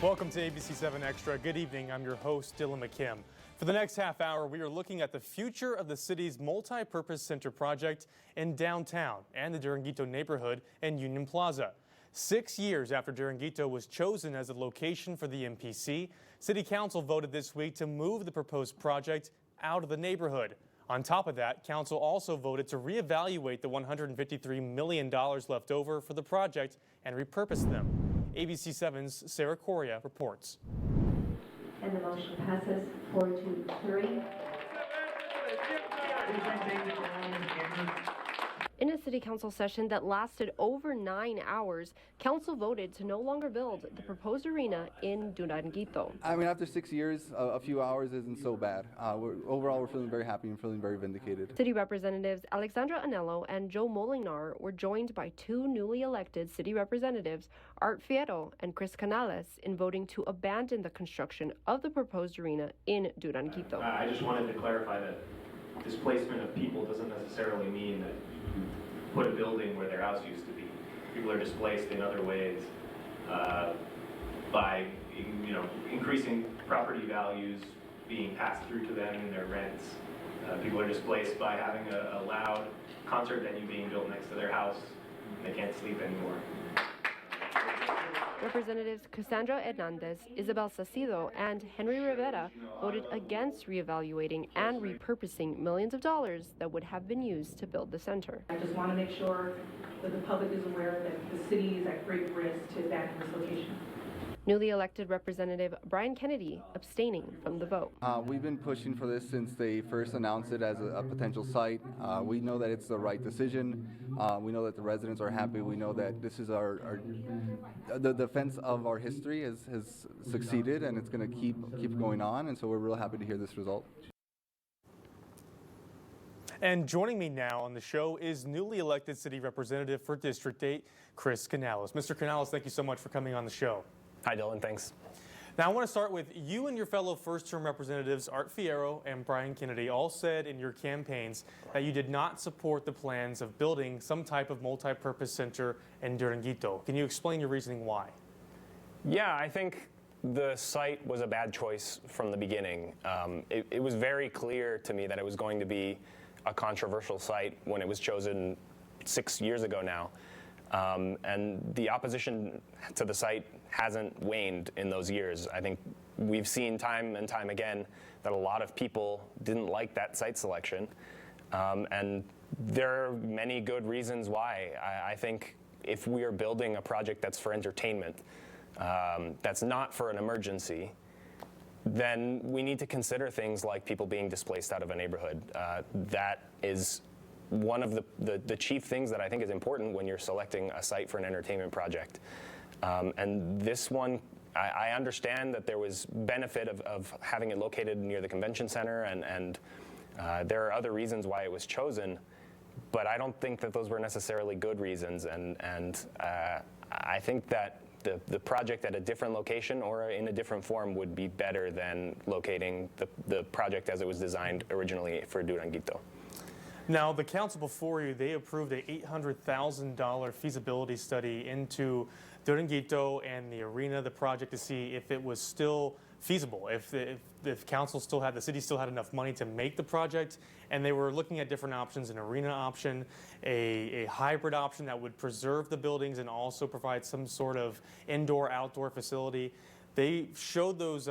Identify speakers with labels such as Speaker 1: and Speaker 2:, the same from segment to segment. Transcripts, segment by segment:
Speaker 1: Welcome to ABC-7 Extra. Good evening. I'm your host, Dylan McKim. For the next half hour, we are looking at the future of the city's multi-purpose center project in downtown and the Duranguito neighborhood in Union Plaza. 6 years after Duranguito was chosen as the location for the MPC, City Council voted this week to move the proposed project out of the neighborhood. On top of that, Council also voted to reevaluate the $153 million left over for the project and repurpose them. ABC-7's Sarah Coria reports.
Speaker 2: And the motion passes 4-3.
Speaker 3: In a city council session that lasted over 9 hours, council voted to no longer build the proposed arena in Duranguito.
Speaker 4: I mean, after 6 years, a few hours isn't so bad. Overall, we're feeling very happy and feeling very vindicated.
Speaker 3: City representatives Alexandra Anello and Joe Molinar were joined by two newly elected city representatives, Art Fierro and Chris Canales, in voting to abandon the construction of the proposed arena in Duranguito.
Speaker 5: I just wanted to clarify that displacement of people doesn't necessarily mean that you put a building where their house used to be. People are displaced in other ways by increasing property values being passed through to them in their rents. People are displaced by having a loud concert venue being built next to their house. They can't sleep anymore.
Speaker 3: Representatives Cassandra Hernandez, Isabel Sacido, and Henry Rivera voted against reevaluating and repurposing millions of dollars that would have been used to build the center.
Speaker 6: I just want to make sure that the public is aware that the city is at great risk to abandon this location.
Speaker 3: Newly elected Representative Brian Kennedy abstaining from the vote.
Speaker 4: We've been pushing for this since they first announced it as a potential site. We know that it's the right decision. We know that the residents are happy. We know that this is the defense of our history has succeeded, and it's going to keep going on. And so we're real happy to hear this result.
Speaker 1: And joining me now on the show is newly elected city representative for District 8, Chris Canales. Mr. Canales, thank you so much for coming on the show.
Speaker 7: Hi, Dylan. Thanks.
Speaker 1: Now, I want to start with you and your fellow first-term representatives, Art Fierro and Brian Kennedy, all said in your campaigns that you did not support the plans of building some type of multi-purpose center in Duranguito. Can you explain your reasoning why?
Speaker 7: Yeah, I think the site was a bad choice from the beginning. It was very clear to me that it was going to be a controversial site when it was chosen 6 years ago now. And the opposition to the site hasn't waned in those years. I think we've seen time and time again that a lot of people didn't like that site selection. And there are many good reasons why. I think if we are building a project that's for entertainment, that's not for an emergency, then we need to consider things like people being displaced out of a neighborhood. That is one of the chief things that I think is important when you're selecting a site for an entertainment project. And this one, I understand that there was benefit of having it located near the convention center, and there are other reasons why it was chosen, but I don't think that those were necessarily good reasons. And I think that the project at a different location or in a different form would be better than locating the project as it was designed originally for Duranguito.
Speaker 1: Now, the council before you, they approved a $800,000 feasibility study into Duranguito and the arena, the project, to see if it was still feasible, if council still had, the city still had enough money to make the project, and they were looking at different options, an arena option, a hybrid option that would preserve the buildings and also provide some sort of indoor-outdoor facility. They showed those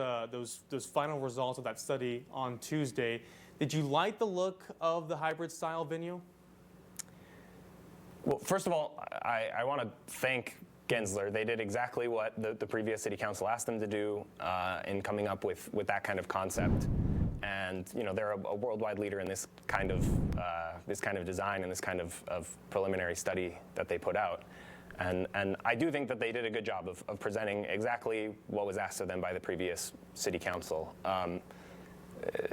Speaker 1: final results of that study on Tuesday. Did you like the look of the hybrid style venue?
Speaker 7: Well, first of all, I want to thank Gensler. They did exactly what the previous city council asked them to do in coming up with that kind of concept. And they're a worldwide leader in this kind of design and this kind of preliminary study that they put out. And I do think that they did a good job of presenting exactly what was asked of them by the previous city council.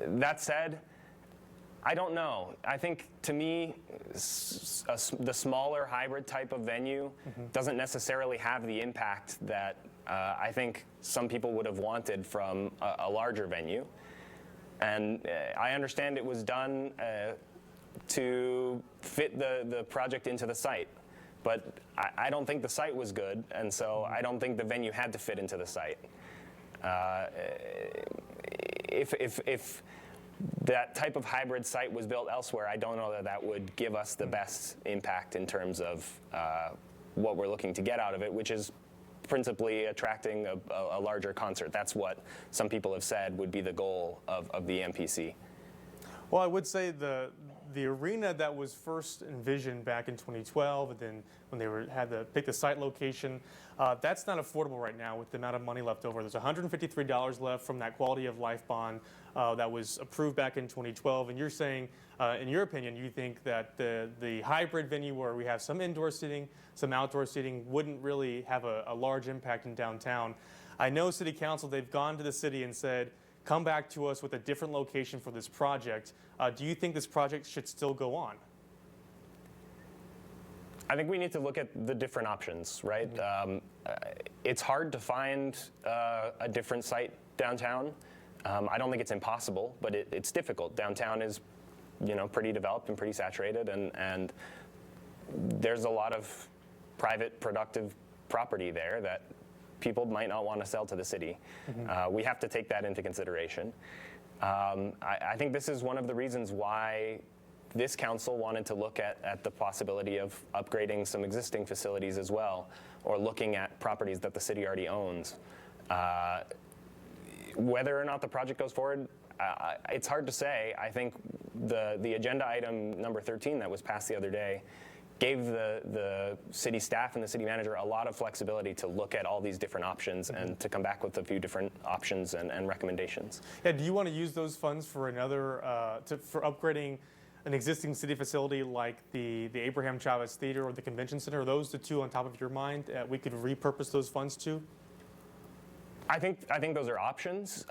Speaker 7: That said, I don't know. I think, to me, the smaller hybrid type of venue doesn't necessarily have the impact that I think some people would have wanted from a larger venue. And I understand it was done to fit the project into the site. but I don't think the site was good, and so I don't think the venue had to fit into the site. If that type of hybrid site was built elsewhere, I don't know that that would give us the best impact in terms of what we're looking to get out of it, which is principally attracting a larger concert. That's what some people have said would be the goal of the MPC.
Speaker 1: Well, I would say the arena that was first envisioned back in 2012, and then when they had to pick the site location, that's not affordable right now with the amount of money left over. There's $153 left from that quality of life bond that was approved back in 2012. And you're saying, in your opinion, you think that the hybrid venue where we have some indoor seating, some outdoor seating wouldn't really have a large impact in downtown. I know City Council, they've gone to the city and said, come back to us with a different location for this project. Do you think this project should still go on?
Speaker 7: I think we need to look at the different options, right? It's hard to find a different site downtown. I don't think it's impossible, but it's difficult. Downtown is, pretty developed and pretty saturated, and there's a lot of private, productive property there that people might not want to sell to the city. We have to take that into consideration. I think this is one of the reasons why this council wanted to look at the possibility of upgrading some existing facilities as well, or looking at properties that the city already owns. Whether or not the project goes forward, it's hard to say. I think the agenda item number 13 that was passed the other day gave the city staff and the city manager a lot of flexibility to look at all these different options and to come back with a few different options and recommendations.
Speaker 1: Yeah, do you want to use those funds for another, for upgrading an existing city facility like the Abraham Chavez Theater or the Convention Center? Are those the two on top of your mind we could repurpose those funds to?
Speaker 7: I think those are options.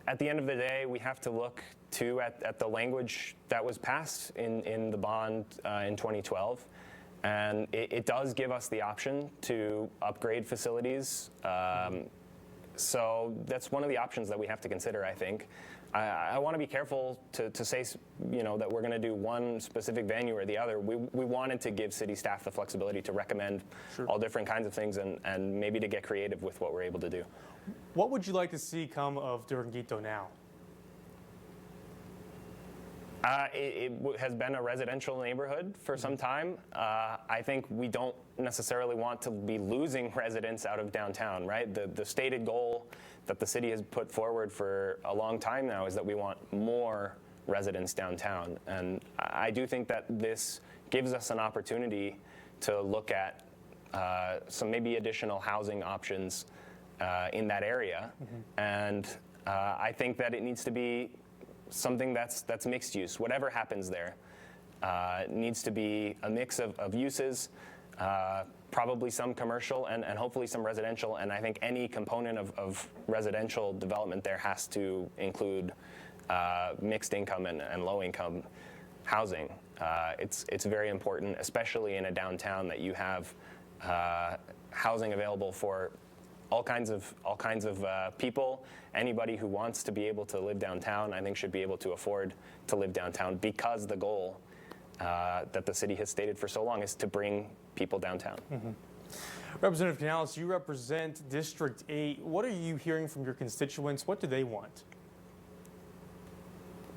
Speaker 7: At the end of the day, we have to look too at the language that was passed in the bond in 2012. And it does give us the option to upgrade facilities. So that's one of the options that we have to consider, I think. I want to be careful to say, that we're going to do one specific venue or the other. We wanted to give city staff the flexibility to recommend all different kinds of things and maybe to get creative with what we're able to do.
Speaker 1: What would you like to see come of Duranguito now?
Speaker 7: It has been a residential neighborhood for some time. I think we don't necessarily want to be losing residents out of downtown, right? The stated goal that the city has put forward for a long time now is that we want more residents downtown. And I do think that this gives us an opportunity to look at some maybe additional housing options in that area. And I think that it needs to be something that's mixed use. Whatever happens there, it needs to be a mix of uses, probably some commercial and hopefully some residential. And I think any component of residential development there has to include mixed income and low income housing. It's very important, especially in a downtown, that you have housing available for all kinds of people. Anybody who wants to be able to live downtown, I think, should be able to afford to live downtown, because the goal that the city has stated for so long is to bring people downtown.
Speaker 1: Representative Canales, you represent District 8. What are you hearing from your constituents? What do they want?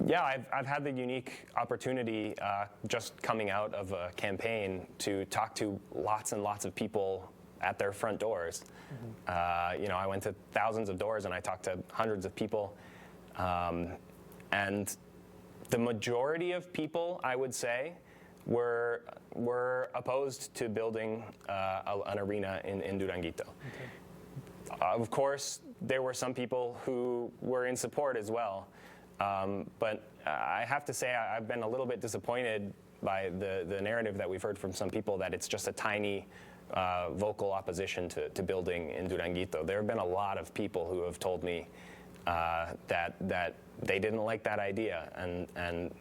Speaker 7: Yeah, I've had the unique opportunity just coming out of a campaign to talk to lots and lots of people at their front doors. I went to thousands of doors and I talked to hundreds of people. And the majority of people, I would say, were opposed to building an arena in Duranguito. Of course, there were some people who were in support as well. But I have to say I've been a little bit disappointed by the narrative that we've heard from some people that it's just a tiny vocal opposition to building in Duranguito. There have been a lot of people who have told me that they didn't like that idea, and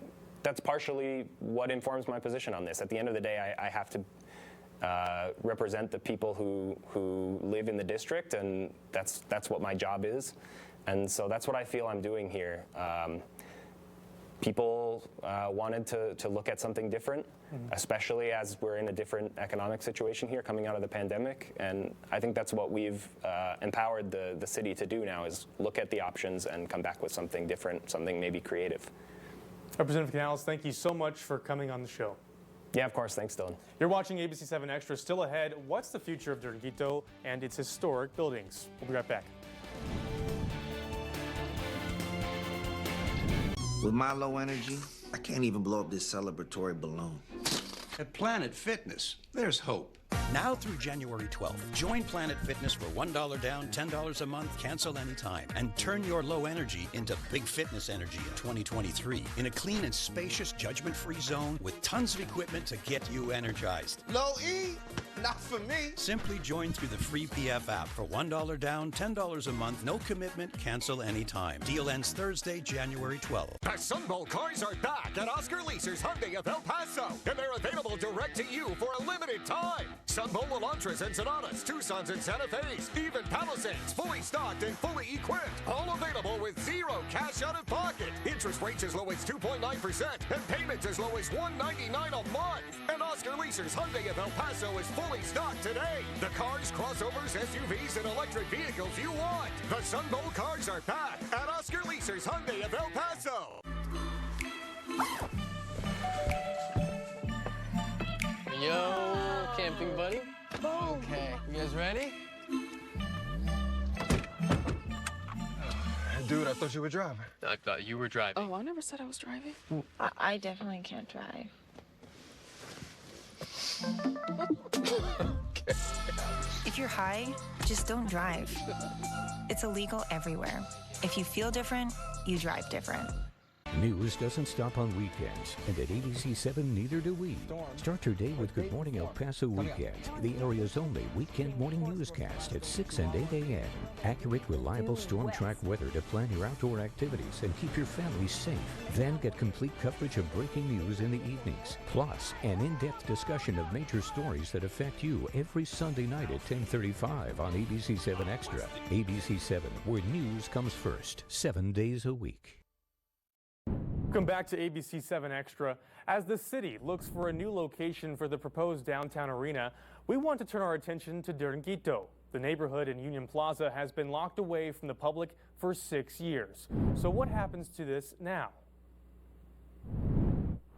Speaker 7: that's partially what informs my position on this. At the end of the day, I have to represent the people who live in the district, and that's what my job is. And so that's what I feel I'm doing here. people wanted to look at something different, especially as we're in a different economic situation here coming out of the pandemic. And I think that's what we've empowered the city to do now, is look at the options and come back with something different, something maybe creative.
Speaker 1: Representative Canales, thank you so much for coming on the show.
Speaker 7: Yeah, of course. Thanks, Dylan.
Speaker 1: You're watching ABC-7 Extra. Still ahead, what's the future of Durban Quito and its historic buildings? We'll be right back.
Speaker 8: With my low energy, I can't even blow up this celebratory balloon.
Speaker 9: At Planet Fitness, there's hope.
Speaker 10: Now through January 12th, join Planet Fitness for $1 down, $10 a month, cancel anytime, and turn your low energy into big fitness energy in 2023 in a clean and spacious, judgment-free zone with tons of equipment to get you energized.
Speaker 8: Low E? Not for me.
Speaker 10: Simply join through the free PF app for $1 down, $10 a month, no commitment, cancel anytime. Deal ends Thursday, January 12th.
Speaker 11: The Sunbolt cars are back at Oscar Leaser's Hyundai of El Paso, and they're available direct to you for a limited time. Sunbolt Elantras and Sonatas, Tucsons and Santa Fe's, even Palisades, fully stocked and fully equipped. All available with zero cash out of pocket. Interest rates as low as 2.9% and payments as low as $199 a month. And Oscar Leaser's Hyundai of El Paso is fully stocked today. The cars, crossovers, SUVs, and electric vehicles you want. The Sunbolt cars are back at Oscar Leaser's Hyundai of El Paso.
Speaker 12: Yo, camping buddy. Okay, you guys ready?
Speaker 9: Dude, I thought you were driving.
Speaker 12: I thought you were driving.
Speaker 13: Oh, I never said I was driving.
Speaker 14: I definitely can't drive.
Speaker 9: Okay.
Speaker 14: If you're high, just don't drive. It's illegal everywhere. If you feel different, you drive different.
Speaker 15: News doesn't stop on weekends, and at ABC-7 neither do we. Start your day with Good Morning El Paso Weekend, the area's only weekend morning newscast at 6 and 8 a.m. Accurate, reliable storm track weather to plan your outdoor activities and keep your family safe. Then get complete coverage of breaking news in the evenings. Plus, an in-depth discussion of major stories that affect you every Sunday night at 10:35 on ABC-7 Xtra. ABC-7, where news comes first, 7 days a week.
Speaker 1: Welcome back to ABC-7 Extra. As the city looks for a new location for the proposed downtown arena, we want to turn our attention to Durban Quito. The neighborhood in Union Plaza has been locked away from the public for 6 years. So what happens to this now?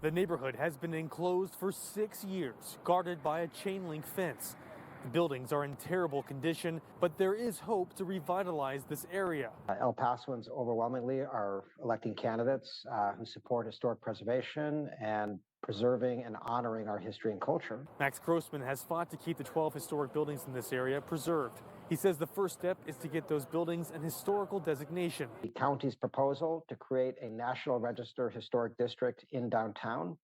Speaker 1: The neighborhood has been enclosed for 6 years, guarded by a chain link fence. The buildings are in terrible condition, but there is hope to revitalize this area.
Speaker 16: El Pasoans overwhelmingly are electing candidates who support historic preservation and preserving and honoring our history and culture.
Speaker 1: Max Grossman has fought to keep the 12 historic buildings in this area preserved. He says the first step is to get those buildings an historical designation.
Speaker 16: The county's proposal to create a National Register Historic District in downtown,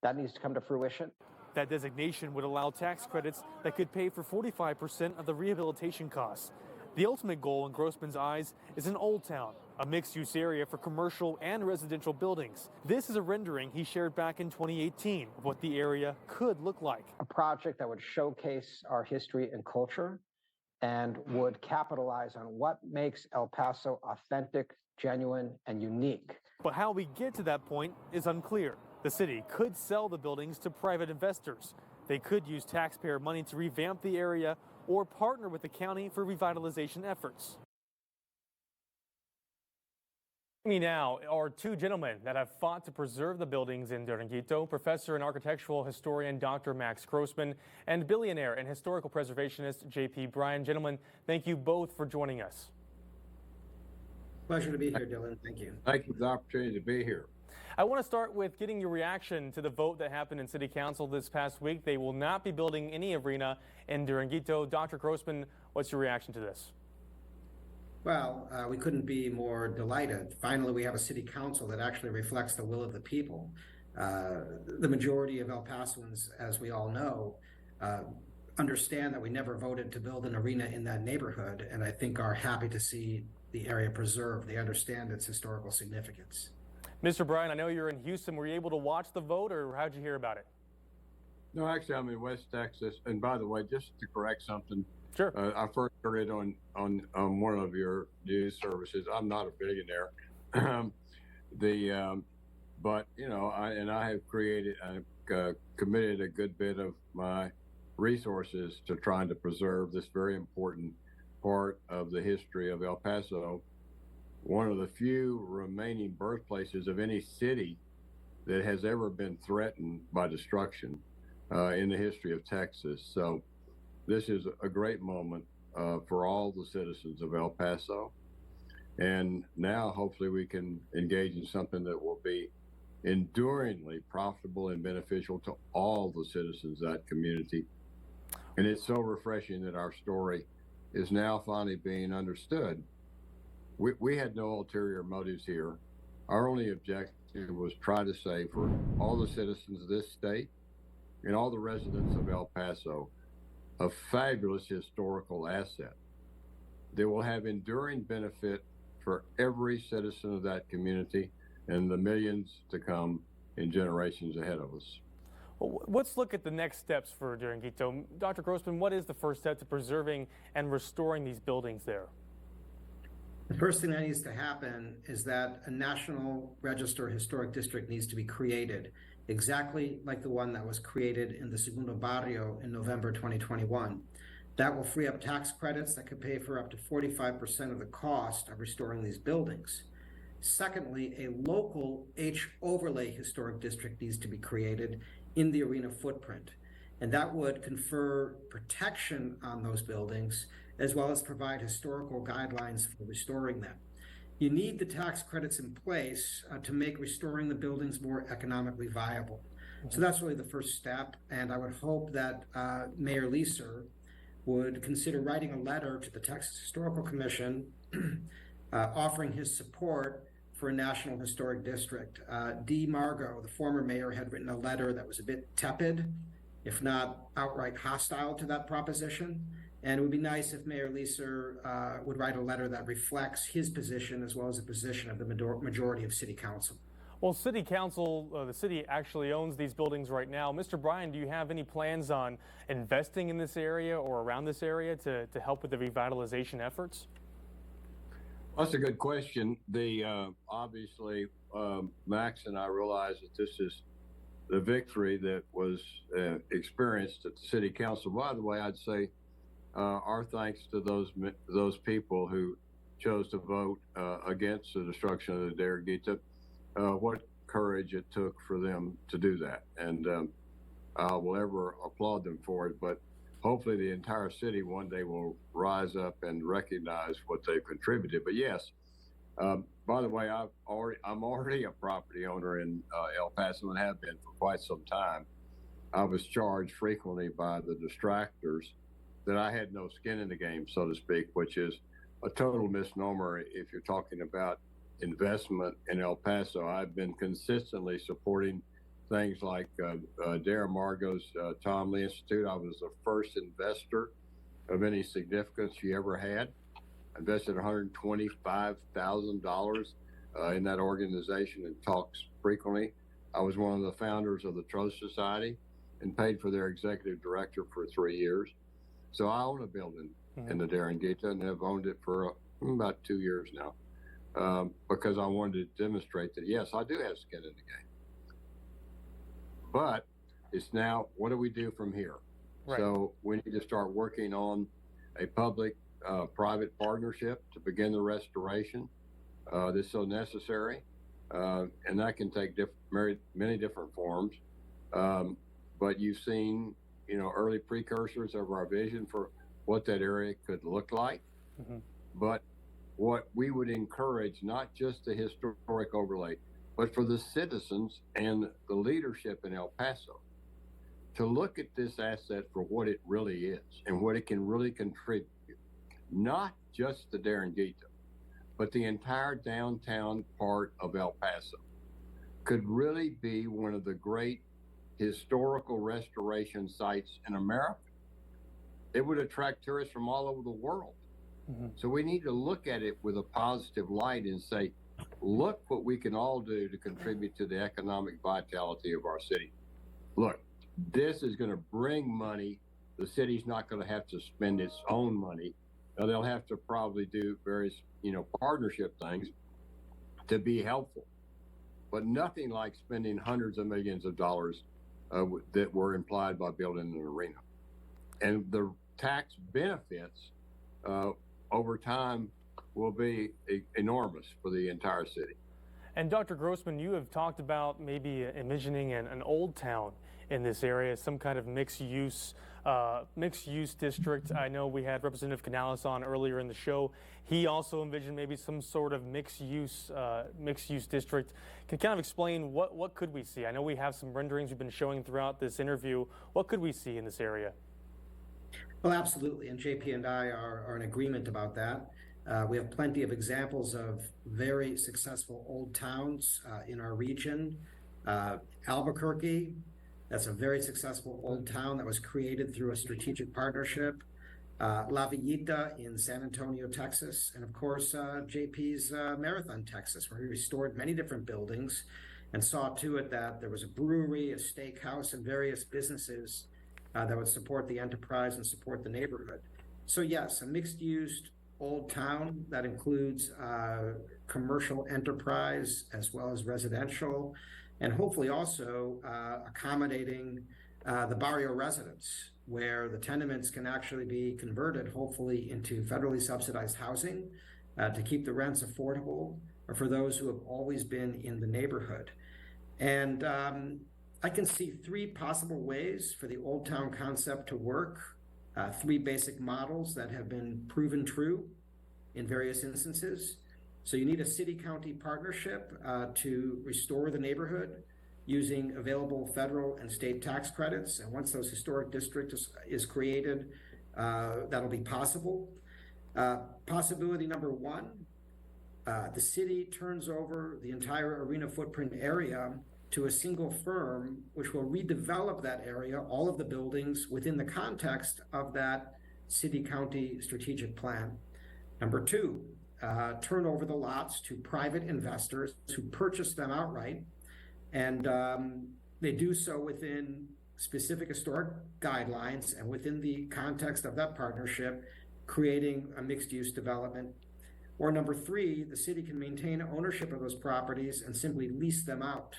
Speaker 16: that needs to come to fruition.
Speaker 1: That designation would allow tax credits that could pay for 45% of the rehabilitation costs. The ultimate goal in Grossman's eyes is an old town, a mixed-use area for commercial and residential buildings. This is a rendering he shared back in 2018 of what the area could look like.
Speaker 16: A project that would showcase our history and culture and would capitalize on what makes El Paso authentic, genuine, and unique.
Speaker 1: But how we get to that point is unclear. The city could sell the buildings to private investors. They could use taxpayer money to revamp the area or partner with the county for revitalization efforts. Me now are two gentlemen that have fought to preserve the buildings in Durban Quito, professor and architectural historian Dr. Max Grossman and billionaire and historical preservationist J.P. Bryan. Gentlemen, thank you both for joining us.
Speaker 17: Pleasure to be here, Dylan. Thank you.
Speaker 18: Thank you for the opportunity to be here.
Speaker 1: I want to start with getting your reaction to the vote that happened in City Council this past week. They will not be building any arena in Durban Quito. Dr. Grossman, what's your reaction to this?
Speaker 17: Well, we couldn't be more delighted. Finally, we have a city council that actually reflects the will of the people. The majority of El Pasoans, as we all know, understand that we never voted to build an arena in that neighborhood, and I think are happy to see the area preserved. They understand its historical significance.
Speaker 1: Mr. Bryan, I know you're in Houston. Were you able to watch the vote, or how'd you hear about it?
Speaker 18: No, actually, I'm in West Texas. And by the way, just to correct something,
Speaker 1: sure.
Speaker 18: I first heard it on one of your news services. I'm not a billionaire. But I have committed a good bit of my resources to trying to preserve this very important part of the history of El Paso, one of the few remaining birthplaces of any city that has ever been threatened by destruction in the history of Texas. So this is a great moment for all the citizens of El Paso. And now hopefully we can engage in something that will be enduringly profitable and beneficial to all the citizens of that community. And it's so refreshing that our story is now finally being understood. We had no ulterior motives here. Our only objective was try to say for all the citizens of this state and all the residents of El Paso, a fabulous historical asset that will have enduring benefit for every citizen of that community and the millions to come in generations ahead of us.
Speaker 1: Well, let's look at the next steps for Duranguito. Dr. Grossman, what is the first step to preserving and restoring these buildings there?
Speaker 17: The first thing that needs to happen is that a National Register Historic District needs to be created, exactly like the one that was created in the Segundo Barrio in November 2021. That will free up tax credits that could pay for up to 45% of the cost of restoring these buildings. Secondly, a local H-overlay historic district needs to be created in the arena footprint, and that would confer protection on those buildings as well as provide historical guidelines for restoring them. You need the tax credits in place to make restoring the buildings more economically viable. So that's really the first step, and I would hope that Mayor Leeser would consider writing a letter to the Texas Historical Commission offering his support for a National Historic District. Dee Margo, the former mayor, had written a letter that was a bit tepid, if not outright hostile to that proposition. And it would be nice if Mayor Leeser would write a letter that reflects his position as well as the position of the majority of City Council.
Speaker 1: Well, City Council, the city actually owns these buildings right now. Mr. Bryan, do you have any plans on investing in this area or around this area to help with the revitalization efforts?
Speaker 18: That's a good question. Obviously, Max and I realize that this is the victory that was experienced at the City Council. By the way, I'd say our thanks to those people who chose to vote against the destruction of the Duranguito. What courage it took for them to do that, and I will ever applaud them for it. But hopefully, the entire city one day will rise up and recognize what they've contributed. But yes, by the way, I'm already a property owner in El Paso and have been for quite some time. I was charged frequently by the distractors that I had no skin in the game, so to speak, which is a total misnomer if you're talking about investment in El Paso. I've been consistently supporting things like Darren Margo's Tom Lee Institute. I was the first investor of any significance she ever had. I invested $125,000 in that organization and talks frequently. I was one of the founders of the Trust Society and paid for their executive director for 3 years. So I own a building in the Duranguito and have owned it for about 2 years now. Because I wanted to demonstrate that, yes, I do have skin in the game. But it's now, what do we do from here? Right. So we need to start working on a public-private partnership to begin the restoration. This is so necessary, and that can take many different forms. But you've seen, early precursors of our vision for what that area could look like. But what we would encourage, not just the historic overlay, but for the citizens and the leadership in El Paso to look at this asset for what it really is and what it can really contribute. Not just the Duranguito, but the entire downtown part of El Paso could really be one of the great historical restoration sites in America. It would attract tourists from all over the world. So we need to look at it with a positive light and say, look what we can all do to contribute to the economic vitality of our city. Look, this is going to bring money. The city's not going to have to spend its own money. Now, they'll have to probably do various, partnership things to be helpful. but nothing like spending hundreds of millions of dollars that were implied by building an arena. And the tax benefits over time will be enormous for the entire city.
Speaker 1: And Dr. Grossman, you have talked about maybe envisioning an old town in this area, some kind of mixed use district. I know we had Representative Canales on earlier in the show. He also envisioned maybe some sort of mixed use district. Can you kind of explain what could we see? I know we have some renderings we've been showing throughout this interview. What could we see in this area?
Speaker 17: Well, absolutely, and JP and I are in agreement about that. We have plenty of examples of very successful old towns in our region. Albuquerque, that's a very successful old town that was created through a strategic partnership. La Villita in San Antonio, Texas, and of course JP's Marathon, Texas, where we restored many different buildings and saw to it that there was a brewery, a steakhouse, and various businesses that would support the enterprise and support the neighborhood. So yes, a mixed-use old town that includes commercial enterprise as well as residential, and hopefully also accommodating the barrio residents, where the tenements can actually be converted, hopefully, into federally subsidized housing to keep the rents affordable for those who have always been in the neighborhood. And I can see three possible ways for the Old Town concept to work, three basic models that have been proven true in various instances. So you need a city-county partnership to restore the neighborhood using available federal and state tax credits. And once those historic districts is created, that'll be possible. Possibility number one, the city turns over the entire arena footprint area to a single firm, which will redevelop that area, all of the buildings, within the context of that city-county strategic plan. Number two, turn over the lots to private investors who purchase them outright, and they do so within specific historic guidelines and within the context of that partnership, creating a mixed-use development. Or number three, the city can maintain ownership of those properties and simply lease them out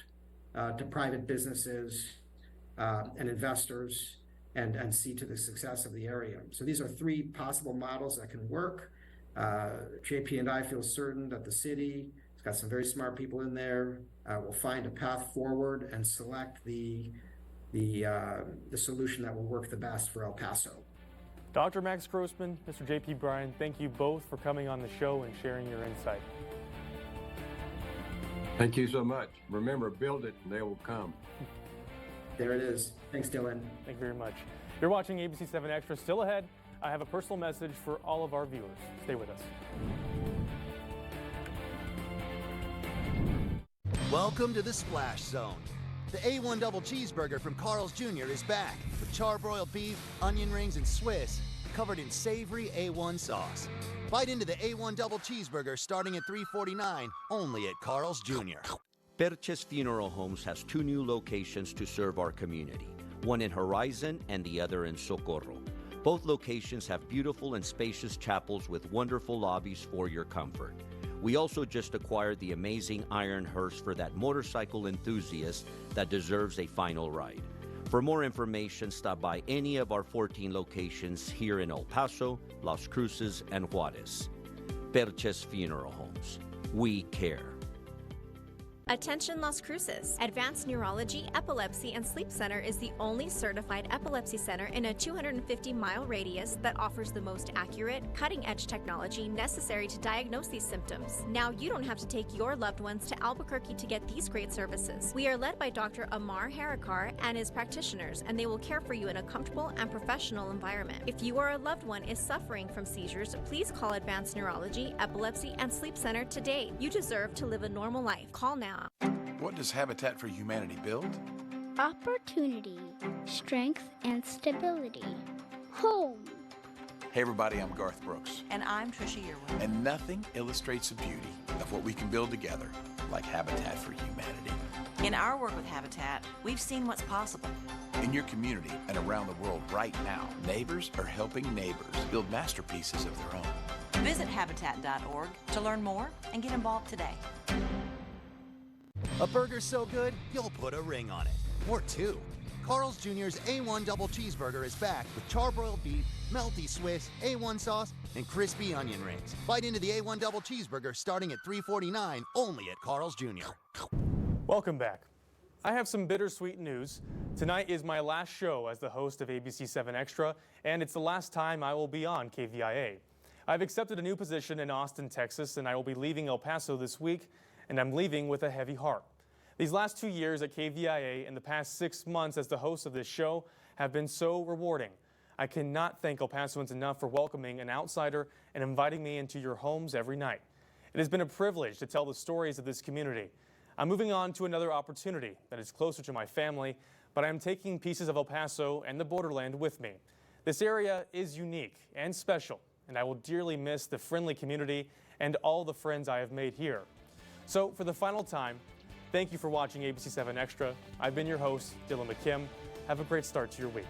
Speaker 17: to private businesses and investors and see to the success of the area. So these are three possible models that can work. JP and I feel certain that the city has got some very smart people in there, will find a path forward and select the solution that will work the best for El Paso.
Speaker 1: Dr. Max Grossman, Mr. JP Bryan, thank you both for coming on the show and sharing your insight.
Speaker 18: Thank you so much. Remember, build it and they will come.
Speaker 17: There it is. Thanks, Dylan.
Speaker 1: Thank you very much. You're watching ABC-7 Extra. Still ahead, I have a personal message for all of our viewers. Stay with us.
Speaker 13: Welcome to the Splash Zone. The A1 Double Cheeseburger from Carl's Jr. is back with charbroiled beef, onion rings, and Swiss, covered in savory A1 sauce. Bite into the A1 Double Cheeseburger starting at $3.49, only at Carl's Jr.
Speaker 19: Perches Funeral Homes has two new locations to serve our community, one in Horizon and the other in Socorro. Both locations have beautiful and spacious chapels with wonderful lobbies for your comfort. We also just acquired the amazing iron hearse for that motorcycle enthusiast that deserves a final ride. For more information, stop by any of our 14 locations here in El Paso, Las Cruces, and Juarez. Perches Funeral Homes. We care.
Speaker 20: Attention Las Cruces. Advanced Neurology, Epilepsy, and Sleep Center is the only certified epilepsy center in a 250-mile radius that offers the most accurate, cutting-edge technology necessary to diagnose these symptoms. Now you don't have to take your loved ones to Albuquerque to get these great services. We are led by Dr. Amar Harikar and his practitioners, and they will care for you in a comfortable and professional environment. If you or a loved one is suffering from seizures, please call Advanced Neurology, Epilepsy, and Sleep Center today. You deserve to live a normal life. Call now.
Speaker 21: What does Habitat for Humanity build?
Speaker 22: Opportunity, strength, and stability. Home.
Speaker 21: Hey everybody, I'm Garth Brooks.
Speaker 23: And I'm Trisha Yearwood.
Speaker 21: And nothing illustrates the beauty of what we can build together like Habitat for Humanity.
Speaker 23: In our work with Habitat, we've seen what's possible.
Speaker 21: In your community and around the world right now, neighbors are helping neighbors build masterpieces of their own.
Speaker 23: Visit Habitat.org to learn more and get involved today.
Speaker 13: A burger so good, you'll put a ring on it. Or two. Carl's Jr.'s A1 Double Cheeseburger is back with charbroiled beef, melty Swiss, A1 sauce, and crispy onion rings. Bite into the A1 Double Cheeseburger starting at $3.49 only at Carl's Jr.
Speaker 1: Welcome back. I have some bittersweet news. Tonight is my last show as the host of ABC-7 Extra, and it's the last time I will be on KVIA. I've accepted a new position in Austin, Texas, and I will be leaving El Paso this week, and I'm leaving with a heavy heart. These last 2 years at KVIA and the past 6 months as the host of this show have been so rewarding. I cannot thank El Pasoans enough for welcoming an outsider and inviting me into your homes every night. It has been a privilege to tell the stories of this community. I'm moving on to another opportunity that is closer to my family, but I am taking pieces of El Paso and the borderland with me. This area is unique and special, and I will dearly miss the friendly community and all the friends I have made here. So for the final time, thank you for watching ABC-7 Extra. I've been your host, Dylan McKim. Have a great start to your week.